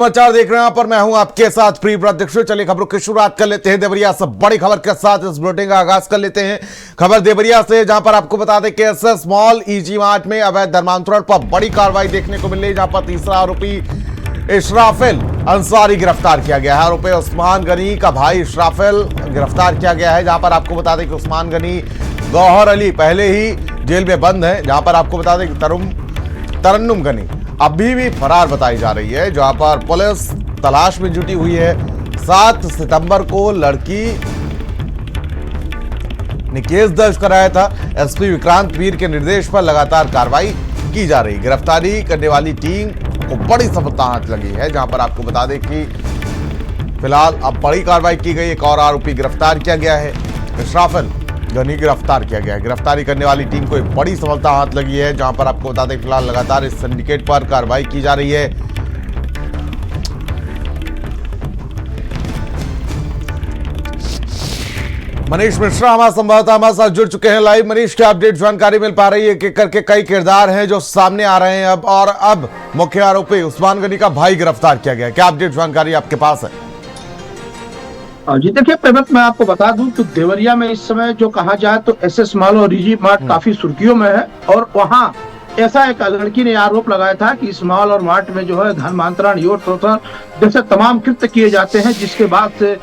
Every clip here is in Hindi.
समाचार देख रहे हैं पर मैं हूं आपके साथ प्रिय अध्यक्ष। चलिए खबरों की शुरुआत कर लेते हैं देवरिया से। बड़ी खबर के साथ इस बुलेटिन का आगाज कर लेते हैं। खबर देवरिया से, जहां पर आपको बता दें कि एसएस मॉल ईजी मार्ट में अवैध धर्मांतरण पर बड़ी कार्रवाई देखने को मिल रही है, जहां पर तीसरा आरोपी इशराफिल अंसारी गिरफ्तार किया गया है। आरोपी उस्मान गनी का भाई इशराफिल गिरफ्तार किया गया है, जहां पर आपको बता दें कि उस्मान गनी गौहर अली पहले ही जेल में बंद है, जहां पर आपको बता दें कि तरन्नुम गनी अभी भी फरार बताई जा रही है, जहां पर पुलिस तलाश में जुटी हुई है। 7 सितंबर को लड़की ने केस दर्ज कराया था। एसपी विक्रांत वीर के निर्देश पर लगातार कार्रवाई की जा रही। गिरफ्तारी करने वाली टीम को बड़ी सफलता हाथ लगी है, जहां पर आपको बता दें कि फिलहाल अब बड़ी कार्रवाई की गई। एक और आरोपी गिरफ्तार किया गया है, इशराफिल गनी गिरफ्तार किया गया है। गिरफ्तारी करने वाली टीम को एक बड़ी सफलता हाथ लगी है, जहां पर आपको बता दें फिलहाल लगातार इस सिंडिकेट पर कार्रवाई की जा रही है। मनीष मिश्रा हमारे संवाददाता हमारे साथ जुड़ चुके हैं लाइव। मनीष, क्या अपडेट जानकारी मिल पा रही है कि करके कई किरदार हैं जो सामने आ रहे हैं अब, और अब मुख्य आरोपी उस्मान गनी का भाई गिरफ्तार किया गया है, क्या अपडेट जानकारी आपके पास है? जी देखिए पेमत, मैं आपको बता दूं कि देवरिया में इस समय जो कहा जाए तो एसएस मॉल और ईजी मार्ट काफी सुर्खियों में है। और वहां ऐसा एक लड़की ने आरोप लगाया था कि इस मॉल और मार्ट में जो है धर्मांतरण, यौन शोषण जैसे तमाम कृत्य किए जाते हैं, जिसके बाद से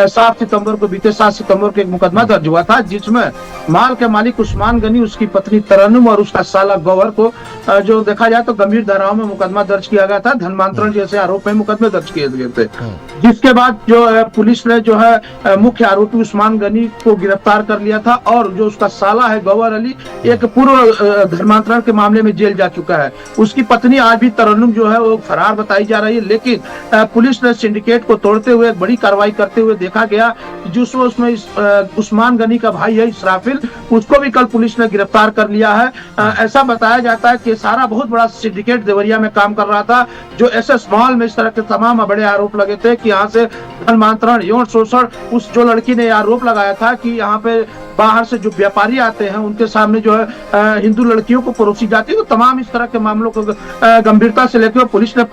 7 सितंबर को बीते 7 सितंबर को एक मुकदमा दर्ज हुआ था, जिसमें माल के मालिक उस्मान गनी, उसकी पत्नी तरन्नुम और उसका साला गौहर को जो देखा जाए तो गंभीर धाराओं में मुकदमा दर्ज किया गया था। धर्मांतरण जैसे आरोप में मुकदमे दर्ज किए गए थे, जिसके बाद जो है पुलिस ने जो है मुख्य आरोपी उस्मान गनी को गिरफ्तार कर लिया था। और जो उसका साला है गौहर अली, एक पूर्व धर्मांतरण के मामले में जेल जा चुका है। उसकी पत्नी आज भी तरन्नुम जो है वो फरार बताई जा रही है, लेकिन पुलिस ने सिंडिकेट को तोड़ते हुए बड़ी कार्रवाई करते हुए देखा गया जो उसमें उस्मान गनी का भाई है इशराफिल, उसको भी कल पुलिस ने गिरफ्तार कर लिया है। ऐसा बताया जाता है कि सारा बहुत बड़ा सिंडिकेट देवरिया में काम कर रहा था, जो एसएस मॉल में इस तरह के तमाम बड़े आरोप लगे थे कि यहाँ से धर्मांतरण, यौन शोषण, उस जो लड़की ने आरोप लगाया था कि यहाँ पे बाहर से जो व्यापारी आते हैं उनके सामने जो है हिंदू लड़कियों को परोसी जाती है। तो तमाम इस तरह के मामलों को गंभीरता से लेकर पुलिस ने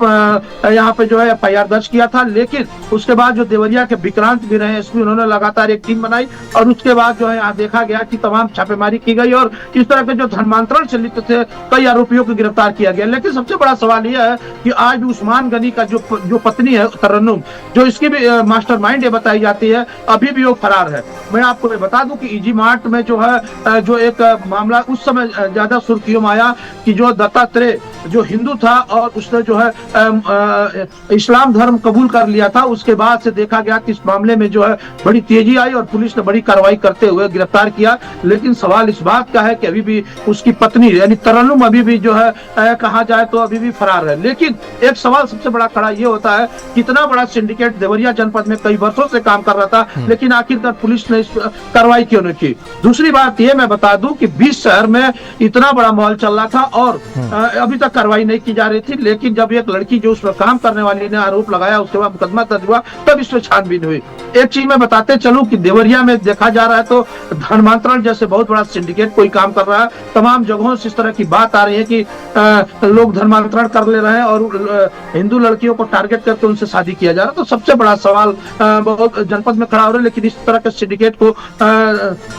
यहाँ पे जो है एफआईआर दर्ज किया था। लेकिन उसके बाद जो देवरिया के विक्रांत भी रहे एसपी, उन्होंने लगातार एक टीम बनाई और उसके बाद जो है यहाँ देखा गया कि तमाम छापेमारी की गई और इस तरह के जो धर्मांतरण से लिप्त थे कई आरोपियों को गिरफ्तार किया गया। लेकिन सबसे बड़ा सवाल यह है कि आज भी उस्मान गनी का जो पत्नी है तरन्नुम, जो इसकी भी मास्टरमाइंड ये बताई जाती है, अभी भी वो फरार है। मैं आपको बता दूं कि ईजी मार्ट में जो है जो एक मामला उस समय ज्यादा सुर्खियों में आया कि जो दत्तात्रेय जो हिंदू था और उसने जो है इस्लाम धर्म कबूल कर लिया था, उसके बाद से देखा गया कि इस मामले में जो है बड़ी तेजी आई और पुलिस ने बड़ी कार्रवाई करते हुए गिरफ्तार किया। लेकिन सवाल इस बात का है कि अभी भी उसकी पत्नी यानी तरन्नुम अभी भी जो है कहा जाए तो अभी भी फरार है। लेकिन एक सवाल सबसे बड़ा खड़ा ये होता है, कितना बड़ा सिंडिकेट देवरिया जनपद में कई वर्षों से काम कर रहा था, लेकिन आखिरकार पुलिस ने इस कार्रवाई क्यों नहीं की? दूसरी बात ये मैं बता दूं कि 20 शहर में इतना बड़ा मॉल चल रहा था और अभी तक कार्रवाई नहीं की जा रही थी। लेकिन जब एक लड़की जो उसमें काम करने वाली ने आरोप लगाया, उसके बाद मुकदमा दर्ज हुआ, तब इसमें छानबीन हुई। एक चीज मैं बताते चलूं कि देवरिया में देखा जा रहा है तो धर्मांतरण जैसे बहुत बड़ा सिंडिकेट कोई काम कर रहा है। तमाम जगहों से इस तरह की बात आ रही है कि लोग धर्मांतरण कर ले रहे हैं और हिंदू लड़कियों को टारगेट करके उनसे शादी किया जा रहा है। तो सबसे बड़ा सवाल बहुत जनपद में खड़ा हो रहा है, लेकिन इस तरह के सिंडिकेट को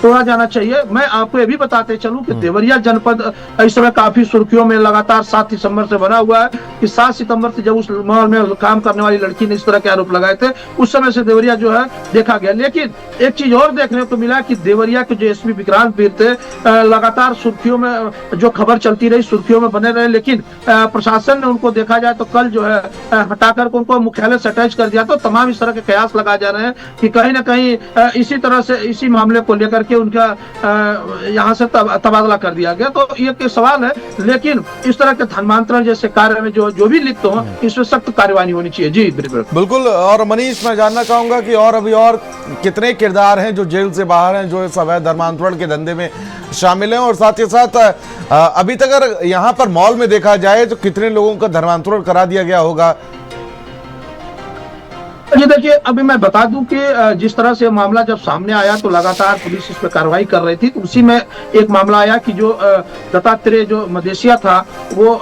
तोड़ा जाना चाहिए। मैं आपको ये भी बताते चलूं कि देवरिया जनपद इस समय काफी सुर्खियों में लगातार 7 सितंबर से बना हुआ है कि 7 सितंबर से जब उस मॉल में काम करने वाली लड़की ने इस तरह के आरोप लगाए थे, उस समय से देवरिया जो है देखा गया। लेकिन एक चीज और देखने को मिला कि देवरिया के जो एसपी विक्रांत वीर थे, लगातार सुर्खियों में जो खबर चलती रही, सुर्खियों में बने रहे, लेकिन प्रशासन ने उनको देखा जाए तो कल जो है हटाकर उनको मुख्यालय से अटैच कर दिया। तो तमाम इस तरह के कयास लगाए जा रहे हैं कि कहीं ना कहीं इसी तरह से इसी मामले को लेकर के उनका यहाँ से तबादला कर दिया गया। तो ये सवाल है, लेकिन इस तरह के धर्मांतरण जैसे कार्य में जो भी लिप्त हो, इसमें सख्त कार्यवाही होनी चाहिए। जी बिल्कुल। और मनीष, मैं जानना चाहूंगा कि और अभी और कितने किरदार हैं जो जेल से बाहर हैं, जो इस अवैध धर्मांतरण के धंधे में शामिल हैं, और साथ ही साथ अभी तक अगर यहाँ पर मॉल में देखा जाए तो कितने लोगों का धर्मांतरण करा दिया गया होगा? जी देखिए, अभी मैं बता दूं कि जिस तरह से मामला जब सामने आया तो लगातार पुलिस इस पर कार्रवाई कर रही थी। तो उसी में एक मामला आया कि जो दत्तात्रेय जो मदेशिया था वो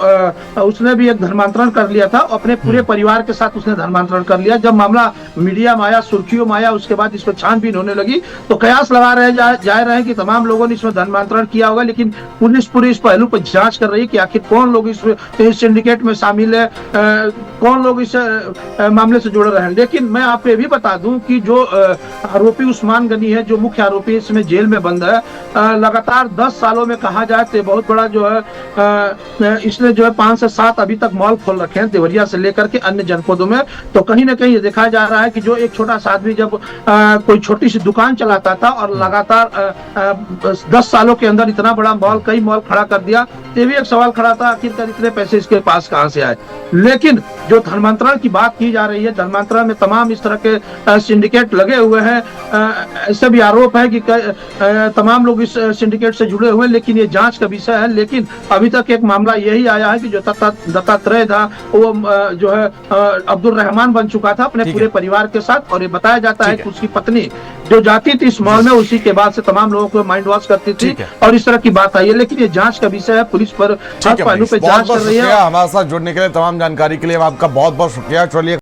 उसने भी एक धर्मांतरण कर लिया था, अपने पूरे परिवार के साथ उसने धर्मांतरण कर लिया। जब मामला मीडिया में आया, सुर्खियों में आया, उसके बाद इस पर छानबीन होने लगी तो कयास लगा जा रहे हैं कि तमाम लोगों ने इसमें धर्मांतरण किया होगा, लेकिन पुलिस पूरी इस पहलू पर जांच कर रही है कि आखिर कौन लोग इस सिंडिकेट में शामिल है, कौन लोग इस मामले से जुड़े रहे हैं। लेकिन मैं आपको ये भी बता दूं कि जो आरोपी उस्मान गनी है, जो मुख्य आरोपी इसमें जेल में बंद है, लगातार 10 सालों में कहा जाए तो बहुत बड़ा जो है इसने जो है 5 से 7 अभी तक मॉल खोल रखे हैं, देवरिया से लेकर के अन्य जनपदों में। तो कहीं ना कहीं ये देखा जा रहा है कि जो एक छोटा सा आदमी जब कोई छोटी सी दुकान चलाता था और लगातार 10 सालों के अंदर इतना बड़ा मॉल, कई मॉल खड़ा कर दिया, ये भी एक सवाल खड़ा था आखिरकार इतने पैसे इसके पास कहां से आए। लेकिन जो धर्मांतरण की बात की जा रही है, धर्मांतरण में तमाम इस तरह के सिंडिकेट लगे हुए हैं, ऐसे भी आरोप है कि तमाम लोग इस सिंडिकेट से जुड़े हुए हैं, लेकिन ये जांच का विषय है। लेकिन अभी तक एक मामला यही आया है कि जो दत्तात्रेय था वो जो है अब्दुल रहमान बन चुका था अपने पूरे परिवार के साथ, और ये बताया जाता है कि उसकी पत्नी जो जाती थी इस मॉल में, उसी के बाद से तमाम लोगों को माइंड वॉश करती थी और इस तरह की बात आई है। लेकिन ये जांच का विषय है, पुलिस पर हर पहलू पे जांच कर रही है। हमारे साथ जुड़ने के लिए, तमाम जानकारी के लिए आपका बहुत बहुत शुक्रिया। चलिए